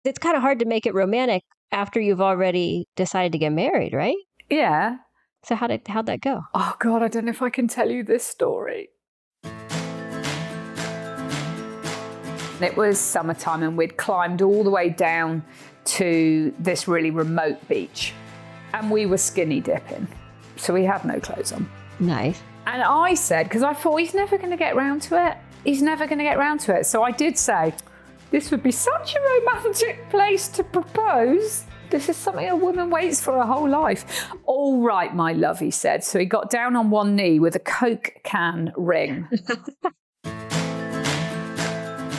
it's kind of hard to make it romantic after you've already decided to get married, right? Yeah. So how'd that go? Oh, God, I don't know if I can tell you this story. It was summertime and we'd climbed all the way down to this really remote beach. And we were skinny dipping. So we had no clothes on. Nice. And I said, because I thought he's never going to get round to it. He's never going to get round to it. So I did say, this would be such a romantic place to propose. This is something a woman waits for her whole life. All right, my love, he said. So he got down on one knee with a Coke can ring.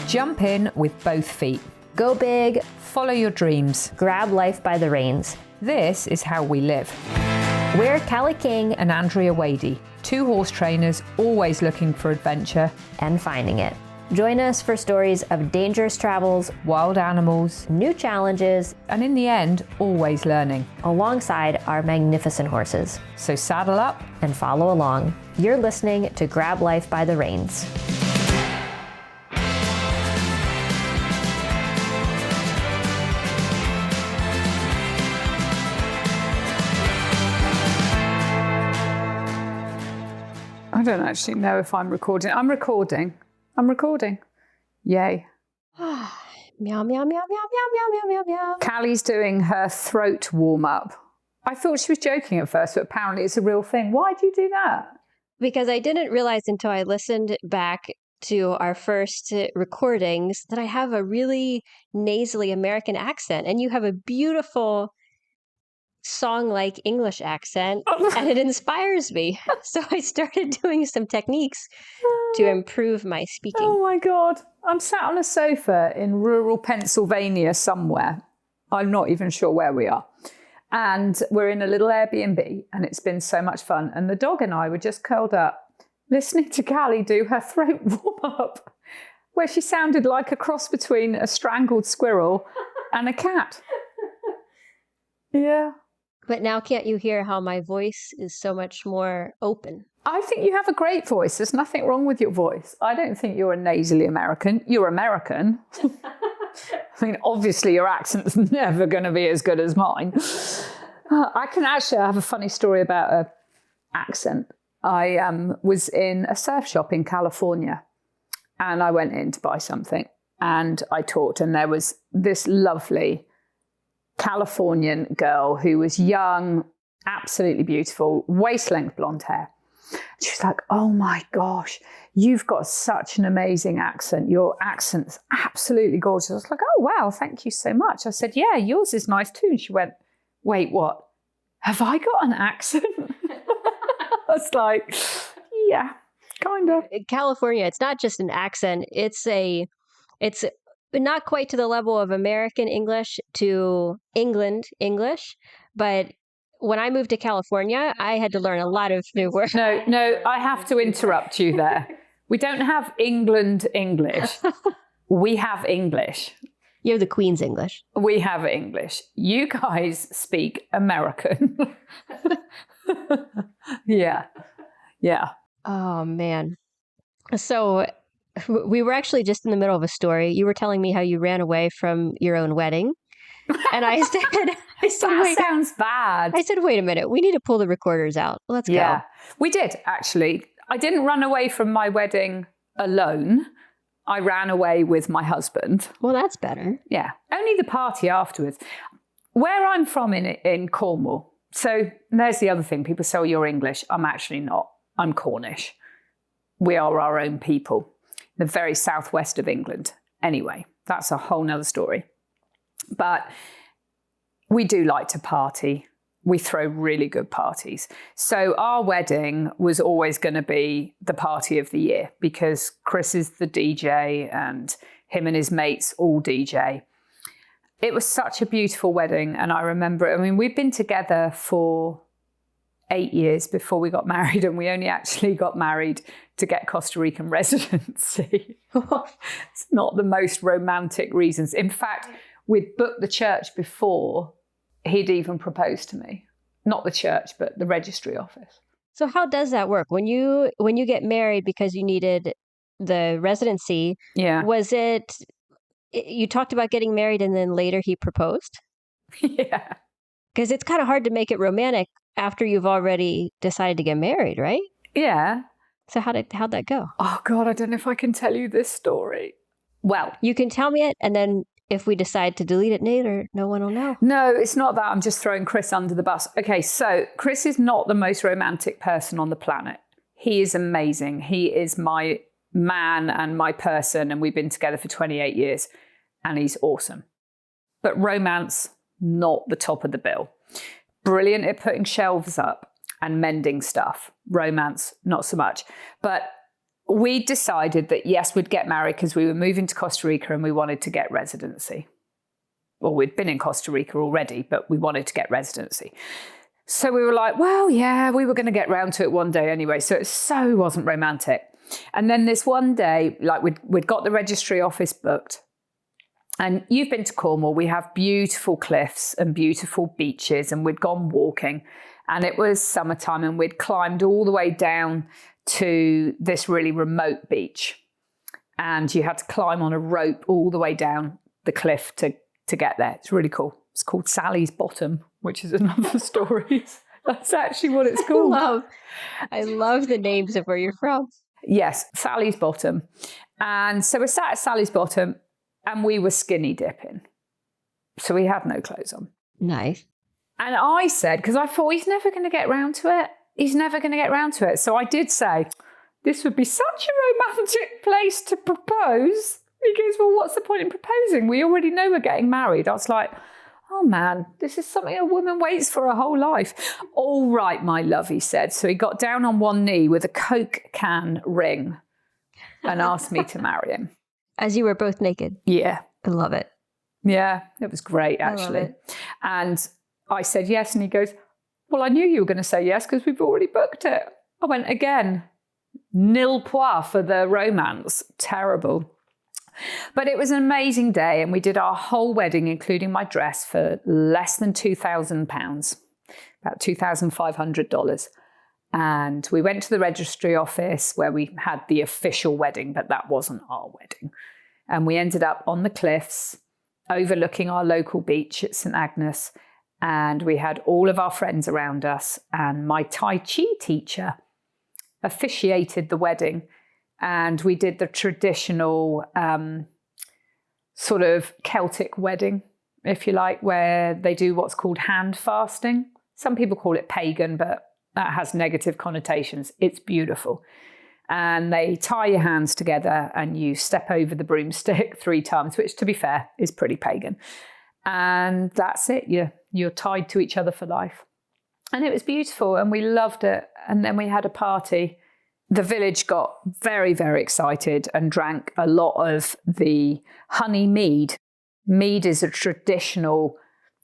Jump in with both feet. Go big, Follow your dreams. grab life by the reins. This is how we live. We're Callie King And Andrea Wadey, 2 horse trainers always looking for adventure, and finding it. Join us for stories of dangerous travels, wild animals, new challenges, and in the end, always learning. alongside our magnificent horses. So saddle up. And follow along. You're listening to Grab Life by the Reins. I don't actually know if I'm recording. I'm recording. Yay. Meow, meow, meow, meow, meow, meow, meow, meow, meow. Callie's doing her throat warm up. I thought she was joking at first, but apparently it's a real thing. Why do you do that? Because I didn't realize until I listened back to our first recordings that I have a really nasally American accent, and you have a beautiful song-like English accent, and it inspires me. So I started doing some techniques to improve my speaking. Oh my God. I'm sat on a sofa in rural Pennsylvania somewhere. I'm not even sure where we are. And we're in a little Airbnb and it's been so much fun. And the dog and I were just curled up listening to Callie do her throat warm up, where she sounded like a cross between a strangled squirrel and a cat. Yeah. But now can't you hear how my voice is so much more open? I think you have a great voice. There's nothing wrong with your voice. I don't think you're a nasally American. You're American. I mean, obviously your accent's never going to be as good as mine. I have a funny story about an accent. I was in a surf shop in California and I went in to buy something and I talked, and there was this lovely Californian girl who was young, absolutely beautiful, waist-length blonde hair. She was like, oh my gosh, you've got such an amazing accent. Your accent's absolutely gorgeous. I was like, oh wow, thank you so much. I said, yeah, yours is nice too. And she went, wait, what? Have I got an accent? I was like, yeah, kind of. In California, it's not just an accent, it's not quite to the level of American English to England English, but when I moved to California, I had to learn a lot of new words. No, I have to interrupt you there. We don't have England English. We have English. You have the Queen's English. We have English. You guys speak American. Yeah. Oh, man. So we were actually just in the middle of a story. You were telling me how you ran away from your own wedding. And I said, That wait. sounds bad. I said, wait a minute. We need to pull the recorders out. Let's Yeah, go. we did actually. I didn't run away from my wedding alone. I ran away with my husband. Well, that's better. Yeah, only the party afterwards. Where I'm from in Cornwall. So there's the other thing. People say, oh, you're English. I'm actually not. I'm Cornish. We are our own people. The very southwest of England. Anyway, that's a whole nother story. But we do like to party. We throw really good parties. So our wedding was always going to be the party of the year because Chris is the DJ and him and his mates all DJ. It was such a beautiful wedding. And I remember, we'd been together for 8 years before we got married, and we only actually got married to get Costa Rican residency. It's not the most romantic reasons. In fact, we'd booked the church before he'd even proposed to me. Not the church, but the registry office. So how does that work? When you get married because you needed the residency, Yeah. was it you talked about getting married and then later he proposed? Yeah. Because it's kind of hard to make it romantic after you've already decided to get married, right? Yeah. So how'd that go? Oh, God, I don't know if I can tell you this story. Well, You can tell me it, and then if we decide to delete it later, no one will know. no, it's not that. I'm just throwing Chris under the bus. Okay, so Chris is not the most romantic person on the planet. He is amazing. He is my man and my person, and we've been together for 28 years, and he's awesome. But romance, not the top of the bill. Brilliant at putting shelves up and mending stuff. Romance, not so much. But we decided that, yes, we'd get married because we were moving to Costa Rica and we wanted to get residency. Well, we'd been in Costa Rica already, but we wanted to get residency. So we were like, well, yeah, we were going to get round to it one day anyway. So it wasn't romantic. And then this one day, like we'd got the registry office booked. And you've been to Cornwall. We have beautiful cliffs and beautiful beaches, and we'd gone walking. And it was summertime, and we'd climbed all the way down to this really remote beach. And you had to climb on a rope all the way down the cliff to get there. It's really cool. It's called Sally's Bottom, which is another story. That's actually what it's called. I love the names of where you're from. Yes, Sally's Bottom. And so we sat at Sally's Bottom and we were skinny dipping. So we had no clothes on. Nice. And I said, because I thought he's never going to get round to it. He's never going to get round to it. So I did say, this would be such a romantic place to propose. He goes, well, what's the point in proposing? We already know we're getting married. I was like, oh man, this is something a woman waits for her whole life. All right, my love, he said. So he got down on one knee with a Coke can ring and asked me to marry him. As you were both naked. Yeah. I love it. Yeah, it was great, actually. I love it. And I said yes, and he goes, well, I knew you were going to say yes because we've already booked it. I went, again, nil point for the romance. Terrible. But it was an amazing day, and we did our whole wedding, including my dress, for less than £2,000, about $2,500. And we went to the registry office where we had the official wedding, but that wasn't our wedding. And we ended up on the cliffs overlooking our local beach at St Agnes. And we had all of our friends around us. And my Tai Chi teacher officiated the wedding. And we did the traditional sort of Celtic wedding, if you like, where they do what's called hand fasting. Some people call it pagan, but that has negative connotations. It's beautiful. And they tie your hands together and you step over the broomstick 3 times, which, to be fair, is pretty pagan. And that's it. You're tied to each other for life. And it was beautiful and we loved it. And then we had a party. The village got very, very excited and drank a lot of the honey mead. Mead is a traditional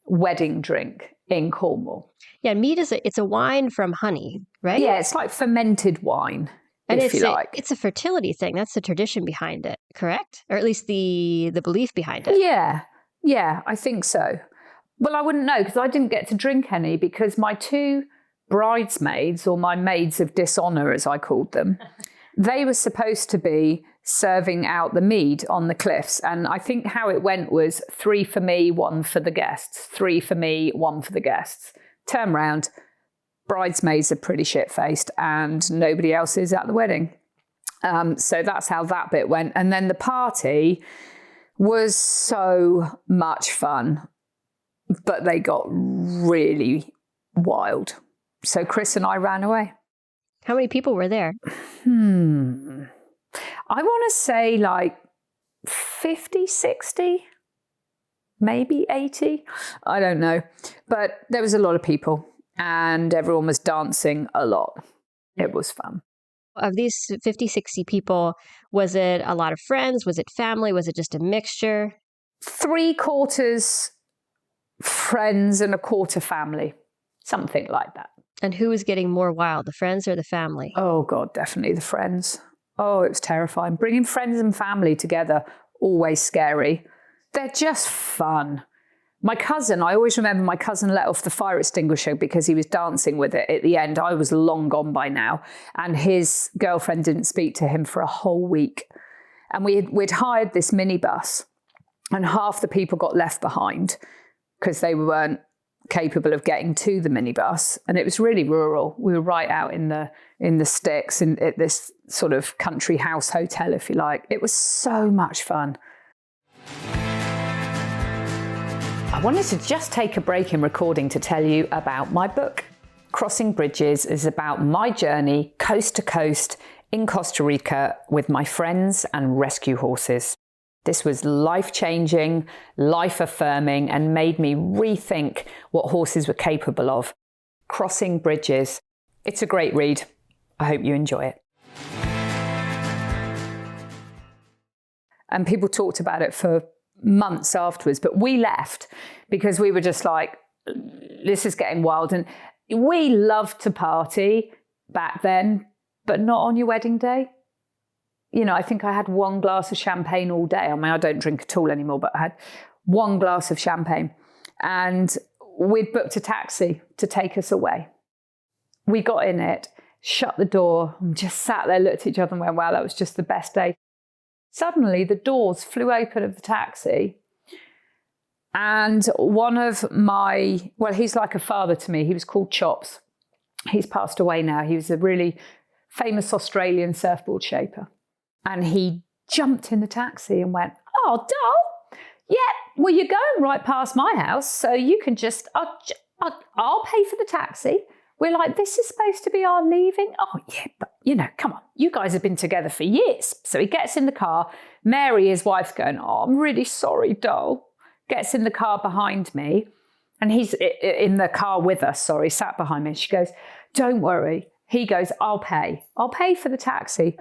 wedding drink in Cornwall. Yeah, mead it's a wine from honey, right? Yeah, it's like fermented wine, and if you like. It's a fertility thing. That's the tradition behind it, correct? Or at least the belief behind it. Yeah, I think so. Well, I wouldn't know because I didn't get to drink any because my 2 bridesmaids, or my maids of dishonour, as I called them, they were supposed to be serving out the mead on the cliffs. And I think how it went was 3 for me, 1 for the guests. 3 for me, 1 for the guests. Turn round, bridesmaids are pretty shit-faced and nobody else is at the wedding. So that's how that bit went. And then the party was so much fun, but they got really wild. So Chris and I ran away. How many people were there? I want to say like 50, 60, maybe 80. I don't know. But there was a lot of people and everyone was dancing a lot. It was fun. Of these 50, 60 people, was it a lot of friends? Was it family? Was it just a mixture? 3/4 friends and 1/4 family. Something like that. And who was getting more wild, the friends or the family? Oh, God, definitely the friends. Oh, it was terrifying. Bringing friends and family together, always scary. They're just fun. My cousin, I always remember my cousin let off the fire extinguisher because he was dancing with it at the end. I was long gone by now. And his girlfriend didn't speak to him for a whole week. And we'd hired this minibus. and half the people got left behind because they weren't capable of getting to the minibus, and it was really rural. We were right out in the sticks at this sort of country house hotel, if you like. It was so much fun. I wanted to just take a break in recording to tell you about my book. Crossing Bridges is about my journey coast to coast in Costa Rica with my friends and rescue horses. This was life-changing, life-affirming, and made me rethink what horses were capable of. Crossing Bridges. It's a great read. I hope you enjoy it. And people talked about it for months afterwards, but we left because we were just like, this is getting wild. And we loved to party back then, but not on your wedding day. You know, I think I had one glass of champagne all day. I mean, I don't drink at all anymore, but I had one glass of champagne. And we'd booked a taxi to take us away. We got in it, shut the door, and just sat there, looked at each other and went, wow, that was just the best day. Suddenly, the doors flew open of the taxi. And one of my, well, he's like a father to me. He was called Chops. He's passed away now. He was a really famous Australian surfboard shaper. And he jumped in the taxi and went, oh, doll, yeah, well, you're going right past my house, so you can just, I'll pay for the taxi. We're like, this is supposed to be our leaving? Oh, yeah, but, you know, come on, you guys have been together for years. So he gets in the car. Mary, his wife's going, oh, I'm really sorry, doll. Gets in the car behind me, and he's in the car with us, sat behind me. She goes, don't worry. He goes, I'll pay for the taxi.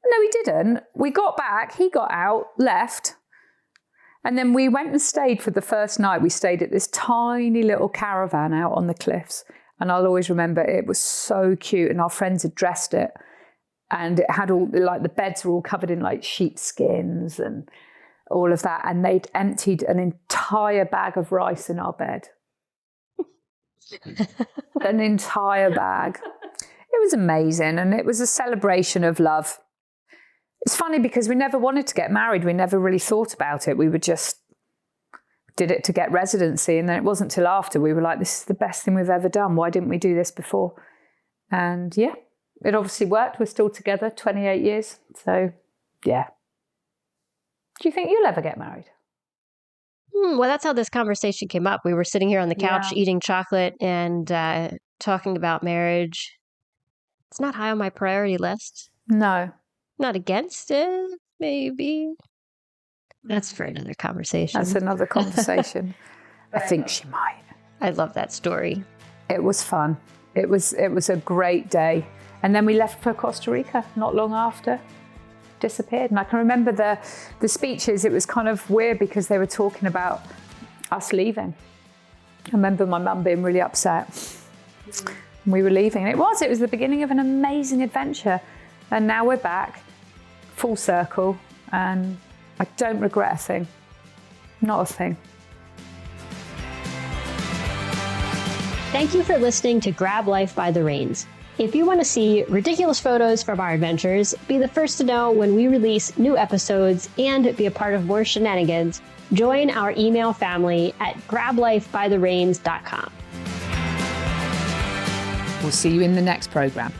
No, he didn't. We got back, he got out, left. And then we went and stayed for the first night. We stayed at this tiny little caravan out on the cliffs. And I'll always remember it was so cute. And our friends had dressed it. And it had all, like, the beds were all covered in like sheepskins and all of that. And they'd emptied an entire bag of rice in our bed. An entire bag. It was amazing. And it was a celebration of love. It's funny because we never wanted to get married. We never really thought about it. We would just did it to get residency. And then it wasn't till after we were like, this is the best thing we've ever done. Why didn't we do this before? And yeah, it obviously worked. We're still together 28 years. So yeah. Do you think you'll ever get married? Well, that's how this conversation came up. We were sitting here on the couch eating chocolate and talking about marriage. It's not high on my priority list. No. Not against it, maybe. That's for another conversation. That's another conversation. I think she might. I love that story. It was fun. It was a great day. And then we left for Costa Rica not long after. Disappeared. And I can remember the speeches. It was kind of weird because they were talking about us leaving. I remember my mum being really upset. We were leaving. And it was the beginning of an amazing adventure. And now we're back, full circle, and I don't regret a thing. Not a thing. Thank you for listening to Grab Life by the Reins. If you want to see ridiculous photos from our adventures, be the first to know when we release new episodes, and be a part of more shenanigans, join our email family at grablifebythereins.com. We'll see you in the next program.